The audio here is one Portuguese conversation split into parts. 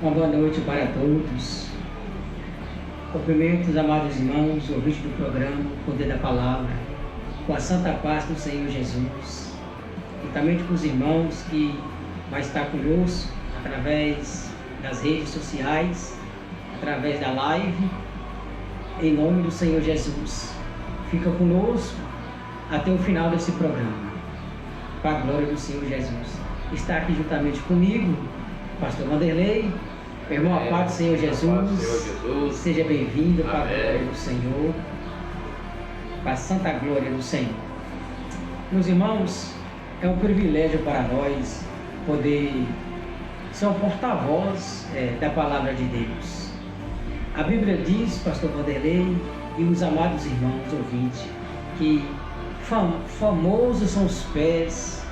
Uma boa noite para todos. Cumprimento os amados irmãos, ouvintes do programa Poder da Palavra, com a santa paz do Senhor Jesus. E também com os irmãos que vai estar conosco através das redes sociais, através da live, em nome do Senhor Jesus. Fica conosco até o final desse programa, para a glória do Senhor Jesus. Está aqui juntamente comigo, Pastor Vanderlei. Meu irmão, a paz do Senhor Jesus. Seja bem-vindo para a glória do Senhor, para a santa glória do Senhor. Meus irmãos, é um privilégio para nós poder ser um porta-voz da palavra de Deus. A Bíblia diz, Pastor Vanderlei e os amados irmãos ouvintes, que famosos são os pés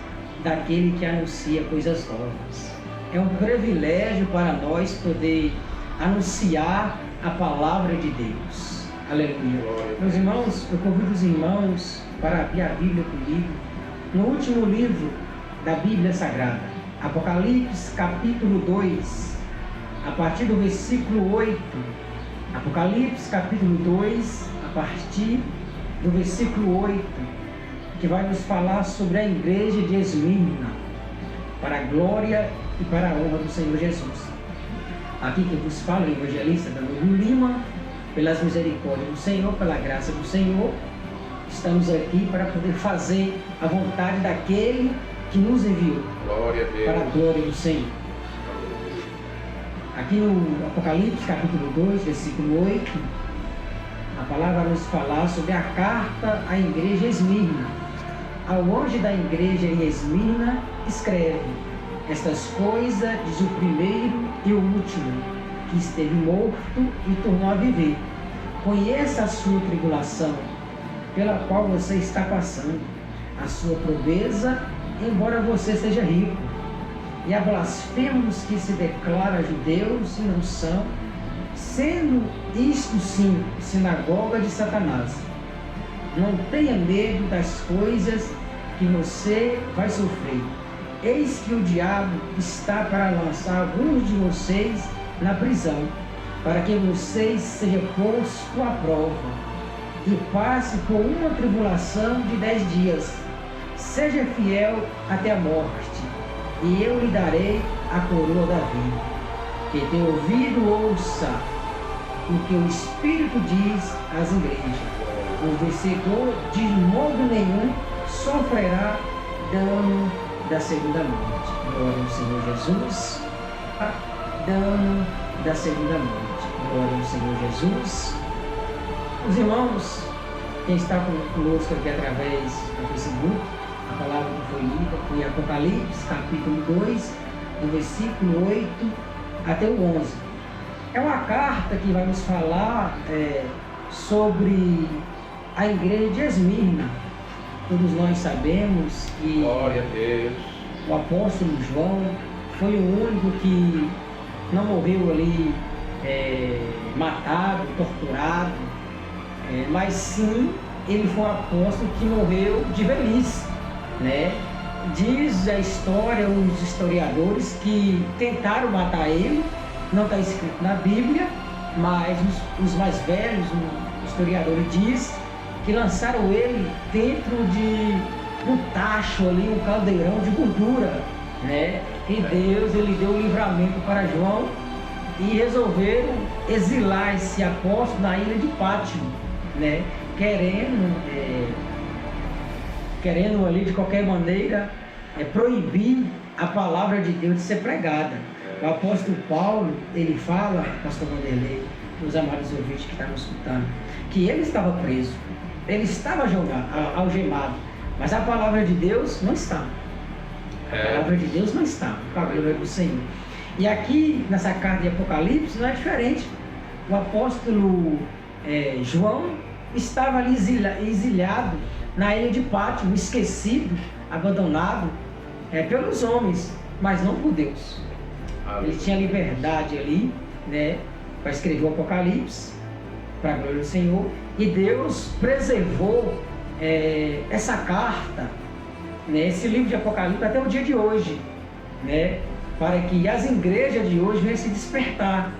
daquele que anuncia coisas novas. É um privilégio para nós poder anunciar a palavra de Deus. Aleluia. Meus irmãos, eu convido os irmãos para abrir a Bíblia comigo no último livro da Bíblia Sagrada, Apocalipse capítulo 2, a partir do versículo 8. Apocalipse capítulo 2, a partir do versículo 8, que vai nos falar sobre a igreja de Esmirna, para a glória e para a honra do Senhor Jesus. Aqui que vos fala o evangelista Danilo Lima, pelas misericórdias do Senhor, pela graça do Senhor, estamos aqui para poder fazer a vontade daquele que nos enviou. Glória a Deus. Para a glória do Senhor. Aqui no Apocalipse capítulo 2, versículo 8, a palavra vai nos falar sobre a carta à igreja Esmirna. Ao anjo da igreja em Esmirna escreve: estas coisas diz o primeiro e o último, que esteve morto e tornou a viver. Conheça a sua tribulação, pela qual você está passando, a sua pobreza, embora você seja rico, e a blasfemos que se declara judeus e não são, sendo isto sim sinagoga de Satanás. Não tenha medo das coisas que você vai sofrer. Eis que o diabo está para lançar alguns de vocês na prisão, para que vocês sejam postos à prova e passe por uma tribulação de 10 dias. Seja fiel até a morte, e eu lhe darei a coroa da vida. Quem tem ouvido, ouça o que o Espírito diz às igrejas. O vencedor de modo nenhum sofrerá dano da segunda morte. Glória ao Senhor Jesus. Dano da segunda morte. Glória ao Senhor Jesus. Os irmãos, quem está conosco aqui através do Facebook, a palavra que foi lida foi Apocalipse capítulo 2, do versículo 8 até o 11. É uma carta que vai nos falar sobre a igreja de Esmirna. Todos nós sabemos que glória a Deus. O apóstolo João foi o único que não morreu ali matado, torturado, mas sim ele foi um apóstolo que morreu de velhice, né? Diz a história, os historiadores, que tentaram matar ele, não está escrito na Bíblia, mas os mais velhos, o historiador diz que lançaram ele dentro de um tacho ali, um caldeirão de gordura, né? E Deus, ele deu o livramento para João e resolveram exilar esse apóstolo na ilha de Pátimo, né? Querendo ali de qualquer maneira proibir a palavra de Deus de ser pregada. O apóstolo Paulo, ele fala, pastor Vanderlei, os amados ouvintes que estão escutando, que ele estava preso, ele estava algemado, mas a palavra de Deus não está. A palavra de Deus não está, para a glória do Senhor. E aqui, nessa carta de Apocalipse, não é diferente. O apóstolo João estava ali exilhado na ilha de Pátimo, esquecido, abandonado pelos homens, mas não por Deus. Ele tinha liberdade ali, né, para escrever o Apocalipse, para a glória do Senhor, e Deus preservou essa carta, né, esse livro de Apocalipse até o dia de hoje, né? para que as igrejas de hoje venham se despertar,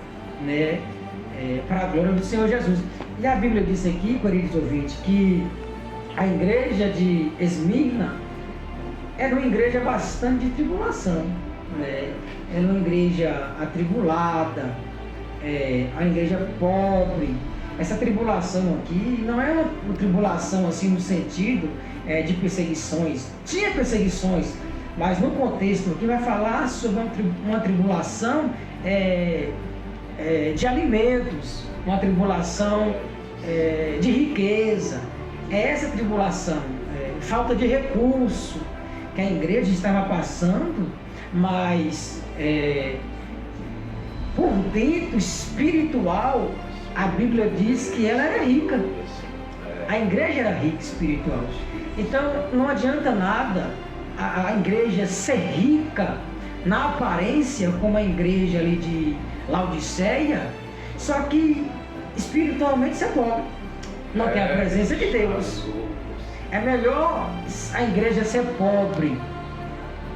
né, para a glória do Senhor Jesus. E a Bíblia diz aqui, queridos ouvintes, que a igreja de Esmirna era uma igreja bastante de tribulação, né? Era uma igreja atribulada, a igreja pobre. Essa tribulação aqui não é uma tribulação assim no sentido de perseguições. Tinha perseguições, mas no contexto aqui vai falar sobre uma tribulação de alimentos, uma tribulação de riqueza. É essa tribulação, falta de recurso que a igreja estava passando, mas por dentro espiritual, a Bíblia diz que ela era rica. A igreja era rica espiritual. Então não adianta nada a igreja ser rica na aparência, como a igreja ali de Laodiceia, só que espiritualmente ser pobre, não tem a presença de Deus. É melhor a igreja ser pobre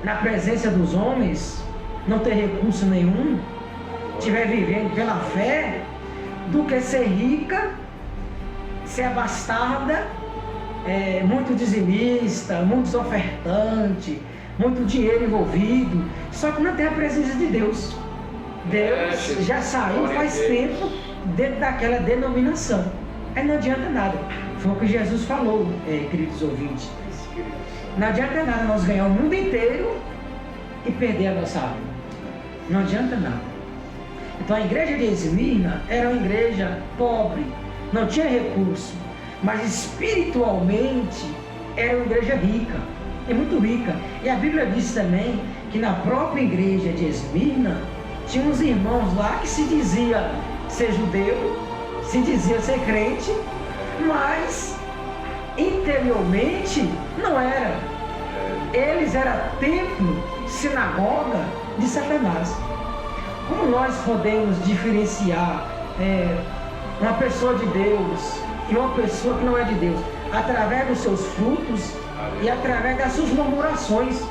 na presença dos homens, não ter recurso nenhum, estiver vivendo pela fé, do que ser rica, ser abastada, muito dizimista, muito desofertante, muito dinheiro envolvido, só que não tem a presença de Deus. Deus já saiu faz tempo dentro daquela denominação. Aí não adianta nada. Foi o que Jesus falou, queridos ouvintes. Não adianta nada nós ganhar o mundo inteiro e perder a nossa alma. Não adianta nada. Então a igreja de Esmirna era uma igreja pobre, não tinha recurso, mas espiritualmente era uma igreja rica, muito rica. E a Bíblia diz também que na própria igreja de Esmirna tinha uns irmãos lá que se dizia ser judeu, se dizia ser crente, mas interiormente não era. Eles eram templo, sinagoga de Satanás. Como nós podemos diferenciar uma pessoa de Deus e uma pessoa que não é de Deus? Através dos seus frutos e através das suas murmurações.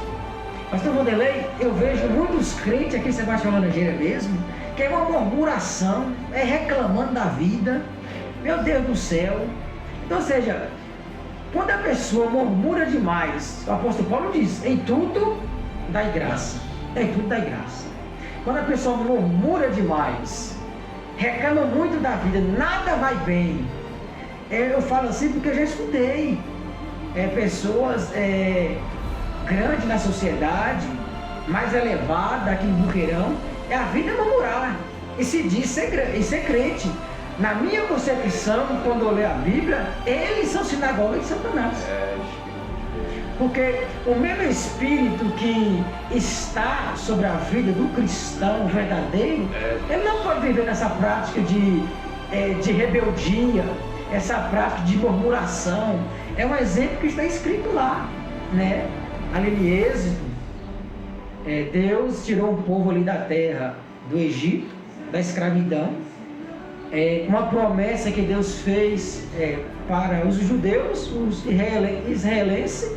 Pastor Vanderlei, eu vejo muitos crentes aqui em Sebastião Laranjeira mesmo, que é uma murmuração, reclamando da vida, meu Deus do céu. Então, ou seja, quando a pessoa murmura demais, o apóstolo Paulo diz, em tudo dai graça, em tudo dai graça. Quando a pessoa murmura demais, reclama muito da vida, nada vai bem. Eu falo assim porque eu já escutei pessoas grandes na sociedade, mais elevadas aqui em Buqueirão, a vida é murmurar e se diz ser crente. Na minha concepção, quando eu leio a Bíblia, eles são sinagoga de Satanás. Porque o mesmo espírito que está sobre a vida do cristão verdadeiro, ele não pode viver nessa prática de rebeldia, essa prática de murmuração. É um exemplo que está escrito lá, né? Ali em Êxodo, Deus tirou um povo ali da terra do Egito, da escravidão. Uma promessa que Deus fez para os judeus, os israelenses,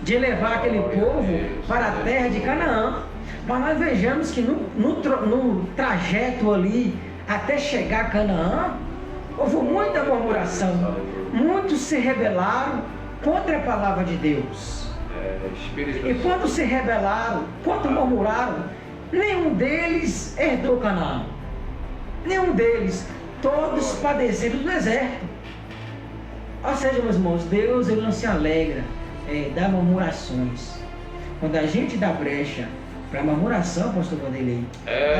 de levar aquele povo para a terra de Canaã. Mas nós vejamos que no trajeto ali, até chegar a Canaã, houve muita murmuração. Muitos se rebelaram contra a palavra de Deus. E quando se rebelaram, quando murmuraram, nenhum deles herdou Canaã. Nenhum deles. Todos padeceram do deserto. Ou seja, meus irmãos, Deus ele não se alegra das murmurações. Quando a gente dá brecha para murmuração, pastor Vanderlei,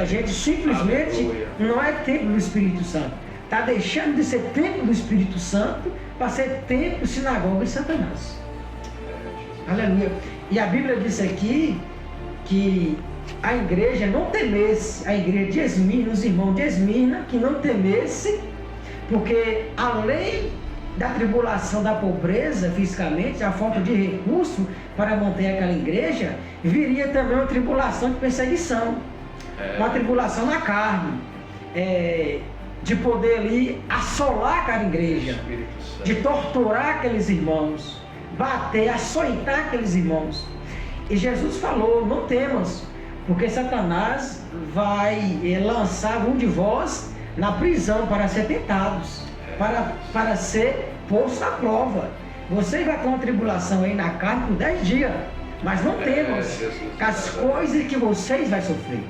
a gente simplesmente não é templo do Espírito Santo. Está deixando de ser templo do Espírito Santo para ser templo, sinagoga de Satanás. Aleluia. E a Bíblia diz aqui que a igreja não temesse, a igreja de Esmirna, os irmãos de Esmirna, que não temesse, porque além da tribulação da pobreza fisicamente, a falta de recurso para manter aquela igreja, viria também uma tribulação de perseguição, uma tribulação na carne, de poder ali assolar aquela igreja, de torturar aqueles irmãos, bater, açoitar aqueles irmãos. E Jesus falou, não temas, Porque Satanás vai lançar um de vós na prisão para ser tentados, para ser posto à prova. Você vai ter uma tribulação aí na carne por 10 dias, mas não temos as coisas que vocês vão sofrer.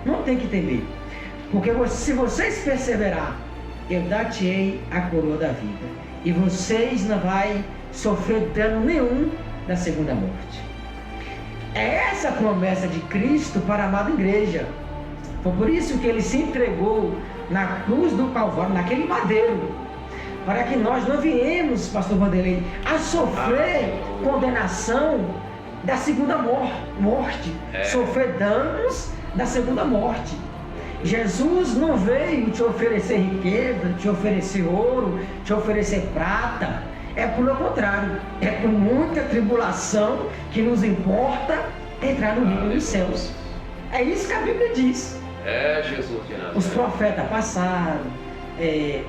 Não tem que temer, porque se vocês perseverar, eu dar-te-ei a coroa da vida, e vocês não vai sofrer dano nenhum da segunda morte. É essa a promessa de Cristo para a amada igreja. Foi por isso que ele se entregou na cruz do Calvário, naquele madeiro, para que nós não viemos, pastor Vanderlei, a sofrer condenação da segunda morte, sofrer danos da segunda morte. Jesus não veio te oferecer riqueza, te oferecer ouro, te oferecer prata. É pelo contrário, é com muita tribulação que nos importa entrar no reino dos céus. É isso que a Bíblia diz. Jesus de Nazaré. Os profetas passaram,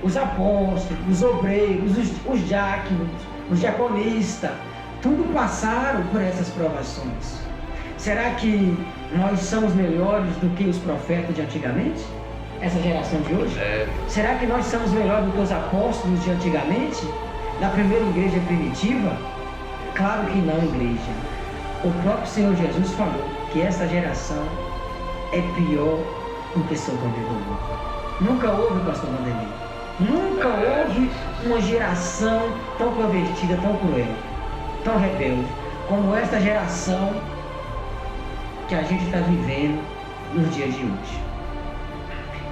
os apóstolos, os obreiros, os diáconos, os diaconistas, tudo passaram por essas provações. Será que nós somos melhores do que os profetas de antigamente? Essa geração de hoje? Será que nós somos melhores do que os apóstolos de antigamente? Da primeira igreja primitiva? Claro que não, igreja. O próprio Senhor Jesus falou que essa geração é pior do que Sodoma e Gomorra. Nunca houve, pastor Vanderlei, nunca houve uma geração tão pervertida, tão cruel, tão rebelde, como esta geração que a gente está vivendo nos dias de hoje.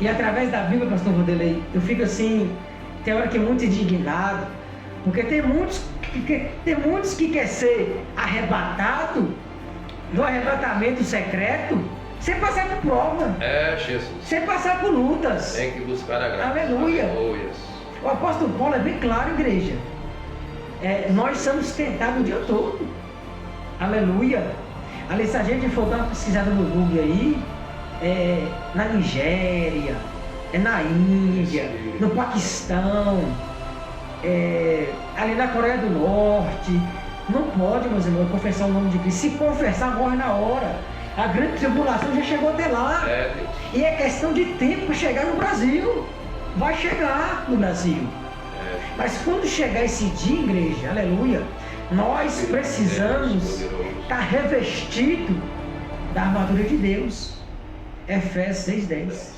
E através da Bíblia, pastor Vanderlei, eu fico assim, tem hora que muito indignado, porque tem muitos que quer ser arrebatado do arrebatamento secreto sem passar por prova. Jesus. Sem passar por lutas. Tem que buscar a graça. Aleluia. O apóstolo Paulo é bem claro, igreja. Nós somos tentados o dia todo. Aleluia. Ali, se a gente for dar uma pesquisada no Google aí, na Nigéria, na Índia, no Paquistão, ali na Coreia do Norte, não pode, meus irmãos, confessar o nome de Cristo. Se confessar, morre na hora. A grande tribulação já chegou até lá. E é questão de tempo para chegar no Brasil. Vai chegar no Brasil. Mas quando chegar esse dia, igreja, aleluia, nós precisamos estar revestido da armadura de Deus. Efésios 6:10.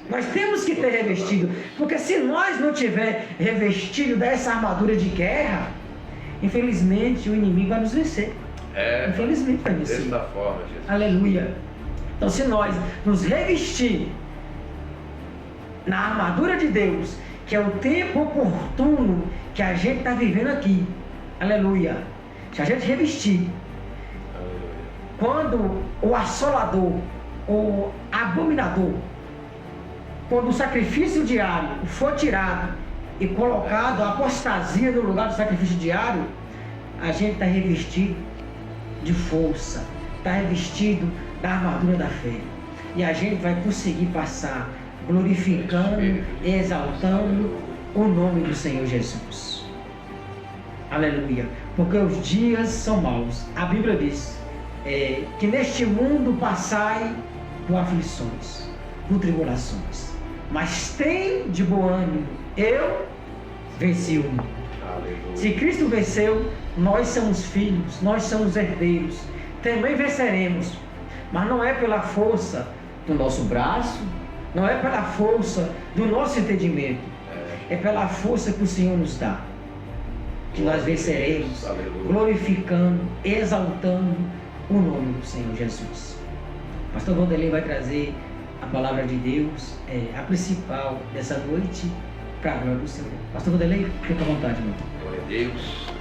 Nós temos que ter revestido, porque se nós não tiver revestido dessa armadura de guerra, infelizmente o inimigo vai nos vencer. Infelizmente vai vencer. Desta forma, Jesus. Aleluia. Então, se nós nos revestir na armadura de Deus, que é o tempo oportuno que a gente está vivendo aqui, aleluia, se a gente revestir, quando o assolador, o abominador, quando o sacrifício diário for tirado e colocado a apostasia no lugar do sacrifício diário, a gente está revestido de força, está revestido da armadura da fé, e a gente vai conseguir passar glorificando e exaltando o nome do Senhor Jesus. Aleluia. Porque os dias são maus. A Bíblia diz que neste mundo passai por aflições, por tribulações, mas tem de bom ânimo, eu venci o mundo. Se Cristo venceu, nós somos filhos, nós somos herdeiros, também venceremos, mas não é pela força do nosso braço, não é pela força do nosso entendimento, é pela força que o Senhor nos dá, que nós venceremos, glorificando, exaltando o nome do Senhor Jesus. Pastor Vanderlei vai trazer a palavra de Deus, a principal dessa noite, para a glória do Senhor. Pastor Vanderlei, fica à vontade, meu. Glória a Deus.